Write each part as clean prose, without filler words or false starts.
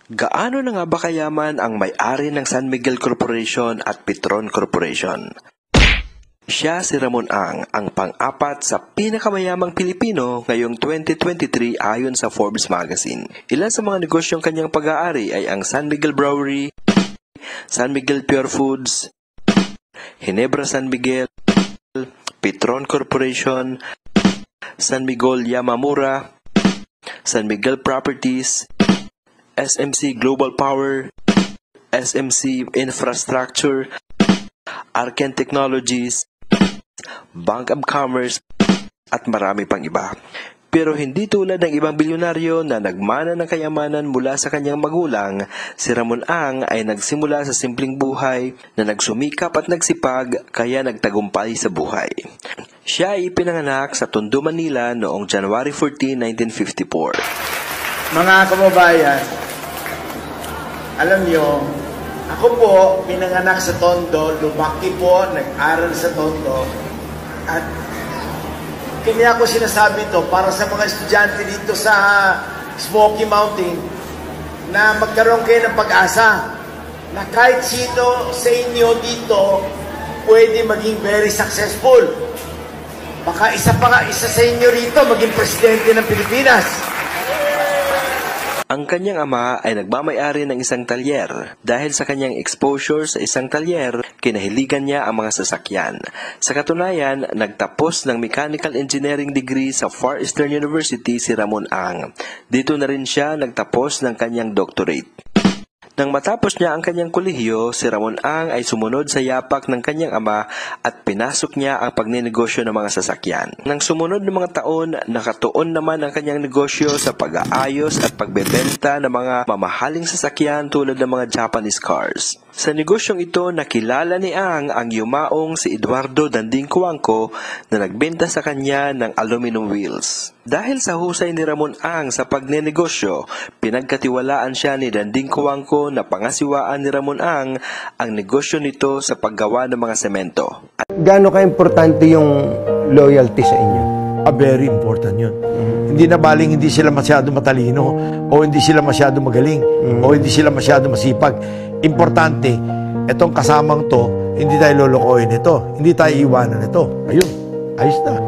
Gaano na nga ba kayaman ang may-ari ng San Miguel Corporation at Petron Corporation? Siya si Ramon ang pang-apat sa pinakamayamang Pilipino ngayong 2023 ayon sa Forbes magazine. Ilan sa mga negosyong kanyang pag-aari ay ang San Miguel Brewery, San Miguel Pure Foods, Ginebra San Miguel, Petron Corporation, San Miguel Yamamura, San Miguel Properties, SMC Global Power, SMC Infrastructure, Arken Technologies, Bank of Commerce, at marami pang iba. Pero hindi tulad ng ibang bilyonaryo na nagmana ng kayamanan mula sa kanyang magulang, si Ramon Ang ay nagsimula sa simpleng buhay na nagsumikap at nagsipag kaya nagtagumpay sa buhay. Siya ay ipinanganak sa Tondo, Manila noong January 14, 1954. Mga kababayan, alam nyo, ako po pinanganak sa Tondo, lumaki po, nag-aral sa Tondo, at kanya ko sinasabi ito para sa mga estudyante dito sa Smoky Mountain na magkaroon kayo ng pag-asa na kahit sino sa inyo dito pwede maging very successful. Baka isa sa inyo rito maging presidente ng Pilipinas. Ang kanyang ama ay nagmamay-ari ng isang talyer. Dahil sa kanyang exposure sa isang talyer, kinahiligan niya ang mga sasakyan. Sa katunayan, nagtapos ng Mechanical Engineering degree sa Far Eastern University si Ramon Ang. Dito na rin siya nagtapos ng kanyang doctorate. Nang matapos niya ang kanyang kolehiyo, si Ramon Ang ay sumunod sa yapak ng kanyang ama at pinasok niya ang pagnenegosyo ng mga sasakyan. Nang sumunod ng mga taon, nakatuon naman ang kanyang negosyo sa pag-aayos at pagbebenta ng mga mamahaling sasakyan tulad ng mga Japanese cars. Sa negosyong ito, nakilala ni Ang yumaong si Eduardo Danding Cuangco na nagbenta sa kanya ng aluminum wheels. Dahil sa husay ni Ramon Ang sa pagnenegosyo, pinagkatiwalaan siya ni Danding Cuangco na pangasiwaan ni Ramon Ang negosyo nito sa paggawa ng mga semento. Gaano ka-importante yung loyalty sa inyo? Very important yun. Hindi na baling hindi sila masyado matalino o hindi sila masyado magaling o hindi sila masyado masipag. Importante, itong kasamang to, hindi tayo lolokohin ito. Hindi tayo iwanan ito. Ayun, ayos na.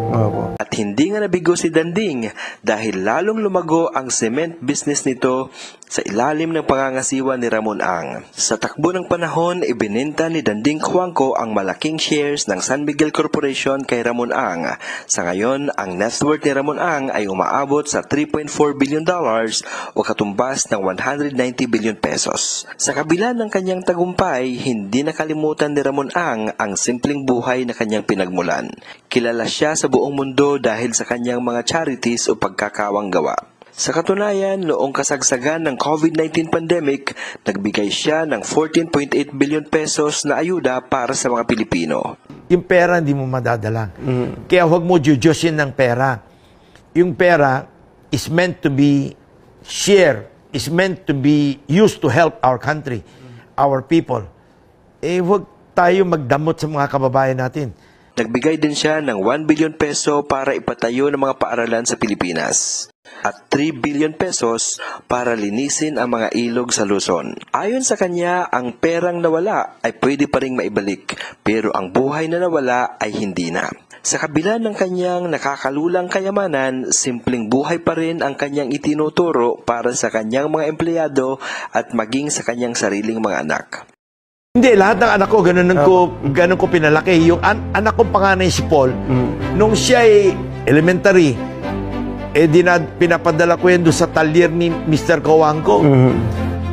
At hindi nga nabigo si Danding dahil lalong lumago ang cement business nito sa ilalim ng pangangasiwa ni Ramon Ang. Sa takbo ng panahon, ibinenta ni Danding Cuangco ang malaking shares ng San Miguel Corporation kay Ramon Ang. Sa ngayon, ang net worth ni Ramon Ang ay umaabot sa $3.4 billion o katumbas ng 190 billion pesos. Sa kabila ng kanyang tagumpay, hindi nakalimutan ni Ramon Ang simpleng buhay na kanyang pinagmulan. Kilala siya sa buong mundo dahil sa kanyang mga charities o pagkakawang gawa. Sa katunayan, noong kasagsagan ng COVID-19 pandemic, nagbigay siya ng 14.8 billion pesos na ayuda para sa mga Pilipino. Yung pera hindi mo madadala. Kaya huwag mo judyosin ng pera. Yung pera is meant to be shared, is meant to be used to help our country, our people. Huwag tayo magdamot sa mga kababayan natin. Nagbigay din siya ng 1 billion peso para ipatayo ng mga paaralan sa Pilipinas at 3 billion pesos para linisin ang mga ilog sa Luzon. Ayon sa kanya, ang perang nawala ay pwede pa ring maibalik, pero ang buhay na nawala ay hindi na. Sa kabila ng kanyang nakakalulang kayamanan, simpleng buhay pa rin ang kanyang itinuturo para sa kanyang mga empleyado at maging sa kanyang sariling mga anak. Hindi, lahat ng anak ko, ganun ko pinalaki. Yung anak kong panganay si Paul, nung siya ay elementary, pinapadala ko yan doon sa talyer ni Mr. Cuangco.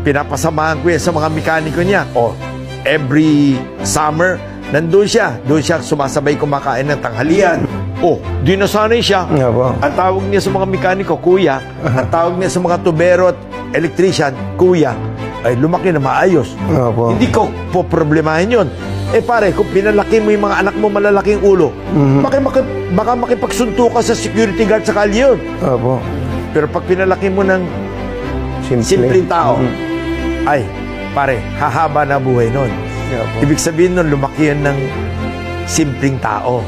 Pinapasamahan ko yan sa mga mekaniko niya. Every summer, nandun siya. Doon siya sumasabay kumakain ng tanghalian. Di nasanay siya. Ang tawag niya sa mga mekaniko, kuya. Ang tawag niya sa mga tubero at electrician, kuya. Ay lumaki na maayos. Hindi ko po problemahin yun. Pare, kung pinalaki mo yung mga anak mo malalaking ulo, baka makipagsunto ka sa security guard sa kalye yun. Pero pag pinalaki mo ng simpleng tao, ay, pare, hahaba na buhay nun. Ibig sabihin nun, lumaki yan ng simpleng tao.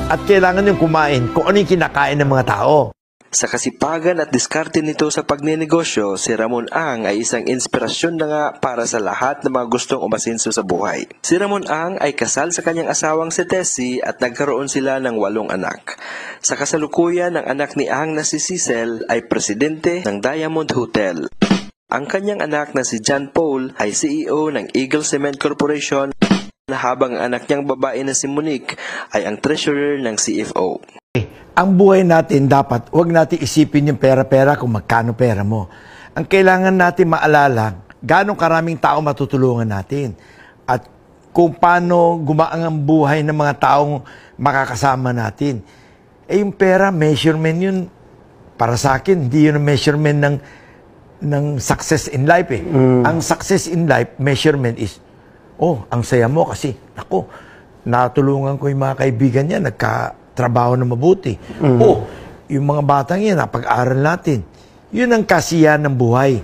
At kailangan yung kumain kung ano yung kinakain ng mga tao. Sa kasipagan at diskarte nito sa pagnenegosyo, si Ramon Ang ay isang inspirasyon na nga para sa lahat ng mga gustong umasenso sa buhay. Si Ramon Ang ay kasal sa kanyang asawang si Tessie at nagkaroon sila ng 8 anak. Sa kasalukuyan, ang anak ni Ang na si Cecil ay presidente ng Diamond Hotel. Ang kanyang anak na si John Paul ay CEO ng Eagle Cement Corporation, habang ang anak niyang babae na si Monique ay ang treasurer ng CFO. Ang buhay natin dapat, huwag natin isipin yung pera-pera kung magkano pera mo. Ang kailangan natin maalala, gano'ng karaming tao matutulungan natin. At kung paano gumaang ang buhay ng mga taong makakasama natin. Eh yung pera, measurement yun. Para sa akin, hindi yun ang measurement ng success in life eh. Ang success in life, measurement is, oh, ang saya mo kasi, ako, natulungan ko yung mga kaibigan niya, trabaho na mabuti. O, yung mga batang yan, napag-aral natin. Yun ang kasiyahan ng buhay.